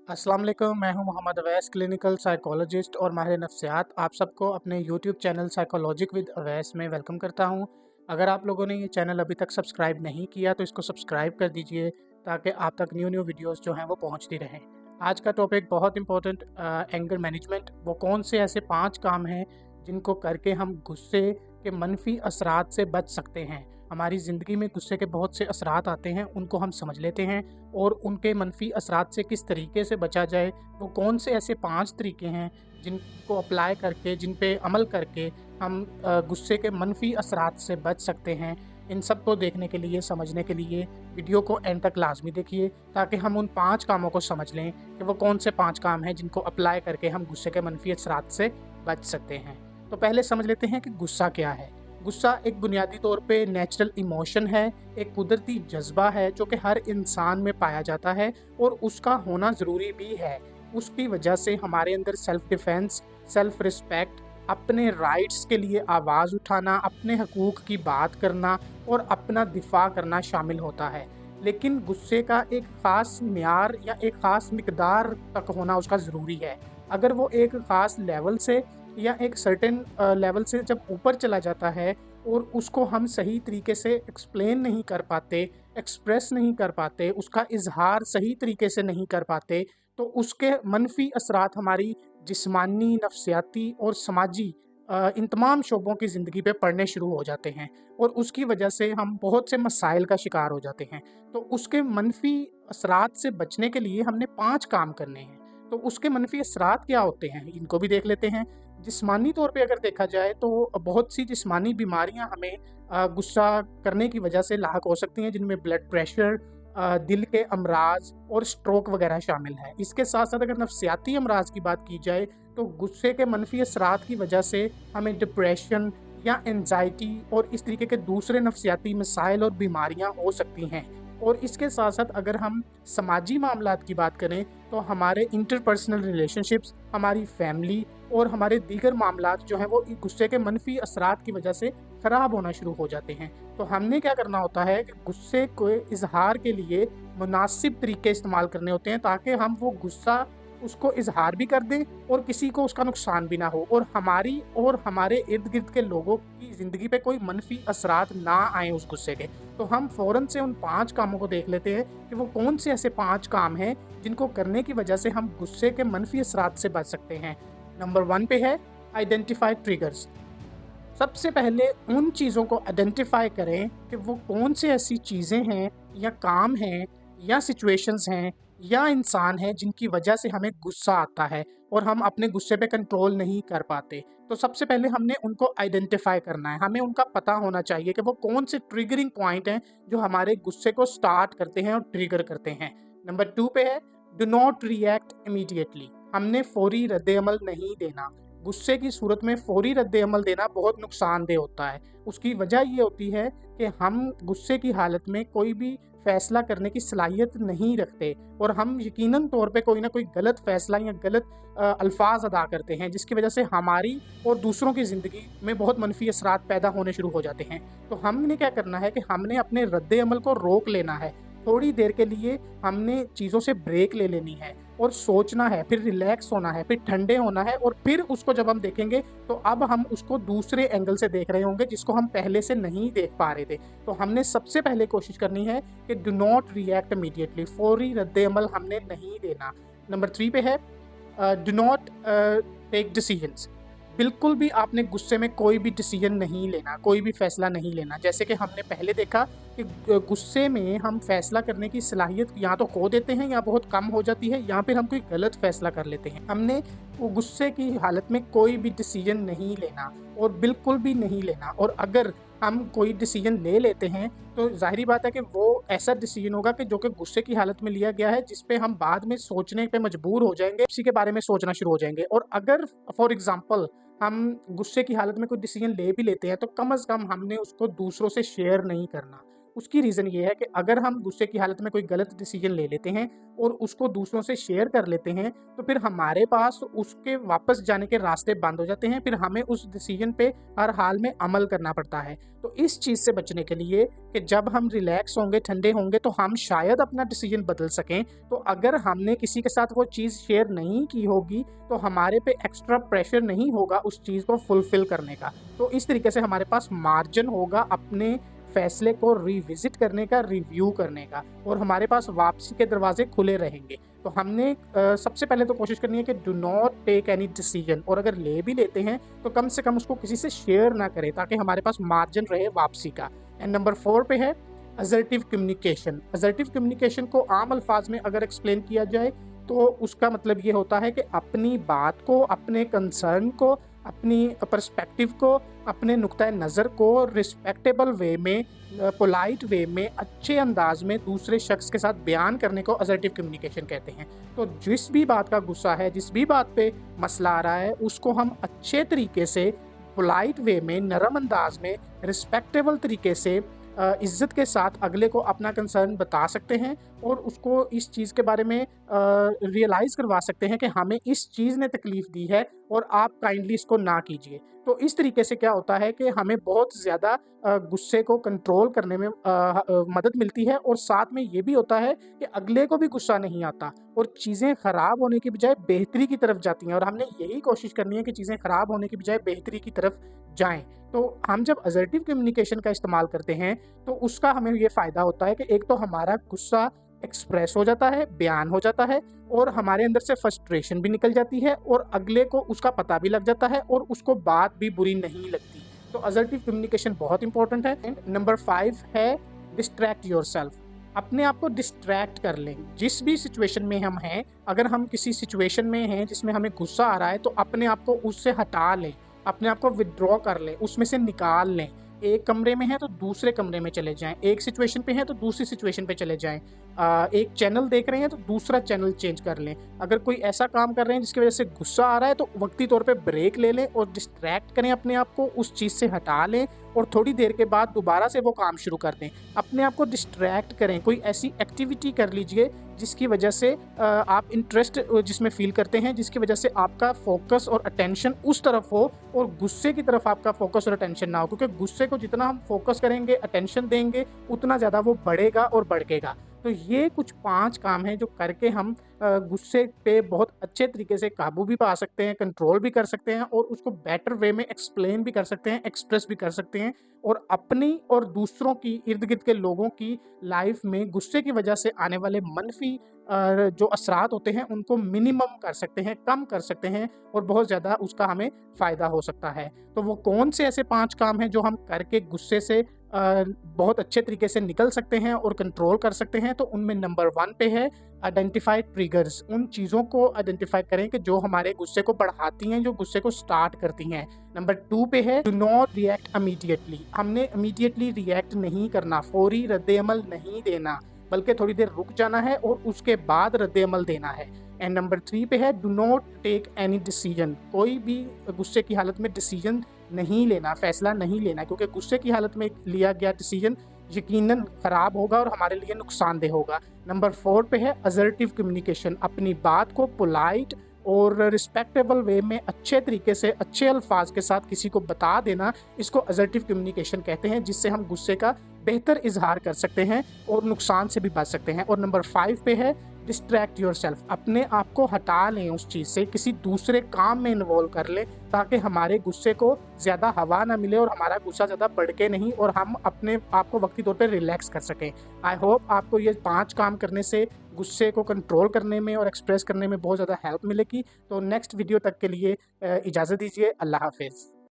अस्सलाम वालेकुम, मैं हूं मोहम्मद अवैस, क्लिनिकल साइकोलॉजिस्ट और माहिर नफ्सियात। आप सबको अपने YouTube channel psychologic with Awais में वेलकम करता हूं। अगर आप लोगों ने ये चैनल अभी तक सब्सक्राइब नहीं किया तो इसको सब्सक्राइब कर दीजिए ताकि आप तक न्यू न्यू वीडियोस जो हैं वो पहुंचती रहें। आज का टॉपिक बहुत इंपॉर्टेंट, एंगर मैनेजमेंट। वो कौन से ऐसे 5 काम हैं जिनको करके हम गुस्से के मनफी असरात से बच सकते हैं। हमारी ज़िंदगी में गुस्से के बहुत से असरात आते हैं, उनको हम समझ लेते हैं और उनके मनफी असरात से किस तरीके से बचा जाए। वो कौन से ऐसे 5 तरीके हैं जिनको अप्लाई करके, जिन पे अमल करके हम गुस्से के मनफी असरात से बच सकते हैं। इन सब को देखने के लिए, समझने के लिए वीडियो को एंड तक लाज़मी देखिए ताकि हम उन 5 कामों को समझ लें कि वो कौन से 5 काम हैं जिनको अप्लाई करके हम गुस्से के मनफी असरात से बच सकते हैं। तो पहले समझ लेते हैं कि गुस्सा क्या है। गुस्सा एक बुनियादी तौर पे नेचुरल इमोशन है, एक कुदरती जज्बा है जो कि हर इंसान में पाया जाता है और उसका होना ज़रूरी भी है। उसकी वजह से हमारे अंदर सेल्फ डिफेंस, सेल्फ रिस्पेक्ट, अपने राइट्स के लिए आवाज़ उठाना, अपने हकूक़ की बात करना और अपना दिफ़ा करना शामिल होता है। लेकिन गुस्से का एक ख़ास म्यार या एक ख़ास मिक़दार तक होना उसका ज़रूरी है। अगर वो एक ख़ास लेवल से या एक सर्टेन लेवल से जब ऊपर चला जाता है और उसको हम सही तरीके से एक्सप्लेन नहीं कर पाते, एक्सप्रेस नहीं कर पाते, उसका इज़हार सही तरीके से नहीं कर पाते, तो उसके मनफ़ी असरात हमारी जिस्मानी, नफ़सियाती और समाजी इन तमाम शोबों की ज़िंदगी पे पड़ने शुरू हो जाते हैं और उसकी वजह से हम बहुत से मसाइल का शिकार हो जाते हैं। तो उसके मनफ़ी असरात से बचने के लिए हमने 5 काम करने हैं। तो उसके मनफ़ी असरात क्या होते हैं, इनको भी देख लेते हैं। जिस्मानी तौर पे अगर देखा जाए तो बहुत सी जिस्मानी बीमारियां हमें गुस्सा करने की वजह से लाहक हो सकती हैं, जिनमें ब्लड प्रेशर, दिल के अमराज और स्ट्रोक वगैरह शामिल है। इसके साथ साथ अगर नफसियाती अमराज की बात की जाए तो गुस्से के मनफी असरात की वजह से हमें डिप्रेशन या एंजाइटी और इस तरीके के दूसरे नफसियाती मसाइल और बीमारियां हो सकती हैं। और इसके साथ साथ अगर हम समाजी मामलात की बात करें तो हमारे इंटरपर्सनल रिलेशनशिप्स, हमारी फैमिली और हमारे दीगर मामलात जो हैं वो गुस्से के मनफी असरात की वजह से ख़राब होना शुरू हो जाते हैं। तो हमने क्या करना होता है कि गुस्से को इज़हार के लिए मुनासिब तरीके इस्तेमाल करने होते हैं ताकि हम वो गुस्सा उसको इज़हार भी कर दें और किसी को उसका नुकसान भी ना हो और हमारी और हमारे इर्द-गिर्द के लोगों की ज़िंदगी पे कोई मनफी असरात ना आएँ उस गुस्से के। तो हम फ़ौरन से उन 5 कामों को देख लेते हैं कि वो कौन से ऐसे 5 काम हैं जिनको करने की वजह से हम गुस्से के मनफी असरात से बच सकते हैं। नंबर 1 पे है आइडेंटिफाई ट्रिगर्स। सबसे पहले उन चीज़ों को आइडेंटिफाई करें कि वो कौन सी ऐसी चीज़ें हैं या काम हैं या सिचुएशंस हैं या इंसान हैं जिनकी वजह से हमें गुस्सा आता है और हम अपने गुस्से पे कंट्रोल नहीं कर पाते। तो सबसे पहले हमने उनको आइडेंटिफाई करना है, हमें उनका पता होना चाहिए कि वो कौन से ट्रिगरिंग पॉइंट हैं जो हमारे गुस्से को स्टार्ट करते हैं और ट्रिगर करते हैं। नंबर 2 पे है डू नॉट रिएक्ट इमीडिएटली। हमने फौरी रद्द-ए-अमल नहीं देना। गुस्से की सूरत में फ़ौरी रद्द-ए-अमल देना बहुत नुकसानदेह होता है। उसकी वजह ये होती है कि हम गुस्से की हालत में कोई भी फ़ैसला करने की सलाहियत नहीं रखते और हम यकीनन तौर पे कोई ना कोई गलत फ़ैसला या गलत अल्फ़ाज़ अदा करते हैं, जिसकी वजह से हमारी और दूसरों की ज़िंदगी में बहुत मनफ़ी असरात पैदा होने शुरू हो जाते हैं। तो हमने क्या करना है कि हमने अपने रद्द-ए-अमल को रोक लेना है। थोड़ी देर के लिए हमने चीज़ों से ब्रेक ले लेनी है और सोचना है, फिर रिलैक्स होना है, फिर ठंडे होना है और फिर उसको जब हम देखेंगे तो अब हम उसको दूसरे एंगल से देख रहे होंगे जिसको हम पहले से नहीं देख पा रहे थे। तो हमने सबसे पहले कोशिश करनी है कि डू नॉट रिएक्ट इमीडिएटली, फौरी रद्द-ए-अमल हमने नहीं देना। नंबर 3 पे है डू नॉट टेक डिसीजंस। बिल्कुल भी आपने गुस्से में कोई भी डिसीजन नहीं लेना, कोई भी फ़ैसला नहीं लेना। जैसे कि हमने पहले देखा कि गुस्से में हम फ़ैसला करने की सलाहियत या तो खो देते हैं या बहुत कम हो जाती है या फिर हम कोई गलत फ़ैसला कर लेते हैं। हमने वो गुस्से की हालत में कोई भी डिसीजन नहीं लेना और बिल्कुल भी नहीं लेना, और अगर हम कोई डिसीजन ले लेते हैं तो ज़ाहिरी बात है कि वो ऐसा डिसीजन होगा कि जो कि गुस्से की हालत में लिया गया है, जिस पे हम बाद में सोचने पे मजबूर हो जाएँगे, उसी के बारे में सोचना शुरू हो जाएँगे। और अगर फॉर एग्ज़ाम्पल हम गुस्से की हालत में कोई डिसीजन ले भी लेते हैं तो कम से कम हमने उसको दूसरों से शेयर नहीं करना। उसकी रीज़न ये है कि अगर हम गुस्से की हालत में कोई गलत डिसीजन ले लेते हैं और उसको दूसरों से शेयर कर लेते हैं, तो फिर हमारे पास उसके वापस जाने के रास्ते बंद हो जाते हैं। फिर हमें उस डिसीजन पे हर हाल में अमल करना पड़ता है। तो इस चीज़ से बचने के लिए कि जब हम रिलैक्स होंगे, ठंडे होंगे, तो हम शायद अपना डिसीजन बदल सकें। तो अगर हमने किसी के साथ वो चीज़ शेयर नहीं की होगी, तो हमारे पे एक्स्ट्रा प्रेशर नहीं होगा उस चीज़ को फुलफ़िल करने का। तो इस तरीके से हमारे पास मार्जिन होगा अपने फैसले को रिविज़िट करने का, रिव्यू करने का, और हमारे पास वापसी के दरवाज़े खुले रहेंगे। तो हमने सबसे पहले तो कोशिश करनी है कि do not take any decision, और अगर ले भी लेते हैं तो कम से कम उसको किसी से शेयर ना करें ताकि हमारे पास मार्जिन रहे वापसी का। एंड नंबर 4 पे है असर्टिव कम्युनिकेशन। असर्टिव कम्युनिकेशन को आम अल्फाज में अगर एक्सप्लेन किया जाए तो उसका मतलब ये होता है कि अपनी बात को, अपने कंसर्न को, अपनी पर्सपेक्टिव को, अपने नुक्ता नज़र को रिस्पेक्टेबल वे में, पोलाइट वे में, अच्छे अंदाज में दूसरे शख्स के साथ बयान करने को असर्टिव कम्युनिकेशन कहते हैं। तो जिस भी बात का गुस्सा है, जिस भी बात पे मसला आ रहा है, उसको हम अच्छे तरीके से, पोलाइट वे में, नरम अंदाज में, रिस्पेक्टेबल तरीके से, इज़्ज़त के साथ अगले को अपना कंसर्न बता सकते हैं और उसको इस चीज़ के बारे में रियलाइज़ करवा सकते हैं कि हमें इस चीज़ ने तकलीफ़ दी है और आप काइंडली इसको ना कीजिए। तो इस तरीके से क्या होता है कि हमें बहुत ज़्यादा गुस्से को कंट्रोल करने में मदद मिलती है, और साथ में ये भी होता है कि अगले को भी गुस्सा नहीं आता और चीज़ें ख़राब होने की बजाय बेहतरी की तरफ जाती हैं, और हमने यही कोशिश करनी है कि चीज़ें ख़राब होने की बजाय बेहतरी की तरफ जाएँ। तो हम जब असर्टिव कम्युनिकेशन का इस्तेमाल करते हैं तो उसका हमें ये फ़ायदा होता है कि एक तो हमारा गुस्सा एक्सप्रेस हो जाता है, बयान हो जाता है, और हमारे अंदर से फ्रस्ट्रेशन भी निकल जाती है, और अगले को उसका पता भी लग जाता है और उसको बात भी बुरी नहीं लगती। तो असर्टिव कम्युनिकेशन बहुत इंपॉर्टेंट है। नंबर 5 है डिस्ट्रैक्ट योरसेल्फ। अपने आप को डिस्ट्रैक्ट कर लें। जिस भी सिचुएशन में हम हैं, अगर हम किसी सिचुएशन में हैं जिसमें हमें गुस्सा आ रहा है, तो अपने आप को उससे हटा लें, अपने आप को विथड्रॉ कर लें, उसमें से निकाल लें। एक कमरे में हैं तो दूसरे कमरे में चले जाएँ, एक सिचुएशन पे हैं तो दूसरी सिचुएशन पे चले जाएँ। एक चैनल देख रहे हैं तो दूसरा चैनल चेंज कर लें। अगर कोई ऐसा काम कर रहे हैं जिसकी वज़ह से गुस्सा आ रहा है, तो वक़्ती तौर पे ब्रेक ले लें और डिस्ट्रैक्ट करें अपने आप को, उस चीज़ से हटा लें और थोड़ी देर के बाद दोबारा से वो काम शुरू कर दें। अपने आप को डिस्ट्रैक्ट करें, कोई ऐसी एक्टिविटी कर लीजिए जिसकी वजह से आप इंटरेस्ट जिसमें फ़ील करते हैं, जिसकी वजह से आपका फ़ोकस और अटेंशन उस तरफ हो और गुस्से की तरफ आपका फ़ोकस और अटेंशन ना हो, क्योंकि गुस्से को जितना हम फ़ोकस करेंगे, अटेंशन देंगे, उतना ज़्यादा वो बढ़ेगा और भड़केगा। तो ये कुछ 5 काम हैं जो करके हम गुस्से पे बहुत अच्छे तरीके से काबू भी पा सकते हैं, कंट्रोल भी कर सकते हैं और उसको बेटर वे में एक्सप्लेन भी कर सकते हैं, एक्सप्रेस भी कर सकते हैं, और अपनी और दूसरों की, इर्द-गिर्द के लोगों की लाइफ में गुस्से की वजह से आने वाले मनफ़ी जो असरात होते हैं उनको मिनिमम कर सकते हैं, कम कर सकते हैं, और बहुत ज़्यादा उसका हमें फ़ायदा हो सकता है। तो वो कौन से ऐसे 5 काम हैं जो हम करके गुस्से से बहुत अच्छे तरीके से निकल सकते हैं और कंट्रोल कर सकते हैं? तो उनमें नंबर 1 पे है आइडेंटिफाई ट्रिगर्स। उन चीज़ों को आइडेंटिफाई करें कि जो हमारे गुस्से को बढ़ाती हैं, जो गुस्से को स्टार्ट करती हैं। नंबर 2 पे है डू नॉट रिएक्ट इमीडिएटली। हमने इमीडिएटली रिएक्ट नहीं करना, फौरी रद्द-ए-अमल नहीं देना, बल्कि थोड़ी देर रुक जाना है और उसके बाद रद्द-ए-अमल देना है। एंड नंबर 3 पे है do not take any decision. कोई भी गुस्से की हालत में डिसीजन नहीं लेना, फैसला नहीं लेना, क्योंकि गुस्से की हालत में लिया गया डिसीजन यकीनन ख़राब होगा और हमारे लिए नुकसानदेह होगा। नंबर 4 पे है असर्टिव कम्युनिकेशन। अपनी बात को पोलाइट और रिस्पेक्टेबल वे में अच्छे तरीके से, अच्छे अल्फाज के साथ किसी को बता देना, इसको असर्टिव कम्युनिकेशन कहते हैं, जिससे हम गुस्से का बेहतर इजहार कर सकते हैं और नुकसान से भी बच सकते हैं। और नंबर 5 पे है डिस्ट्रैक्ट योरसेल्फ। अपने आप को हटा लें उस चीज़ से, किसी दूसरे काम में इन्वॉल्व कर लें, ताकि हमारे गुस्से को ज़्यादा हवा ना मिले और हमारा गुस्सा ज़्यादा भड़के नहीं, और हम अपने आप को वक्ती तौर पे रिलैक्स कर सकें। आई होप आपको ये 5 काम करने से गुस्से को कंट्रोल करने में और एक्सप्रेस करने में बहुत ज़्यादा हेल्प मिलेगी। तो नेक्स्ट वीडियो तक के लिए इजाज़त दीजिए। अल्लाह हाफ़िज़।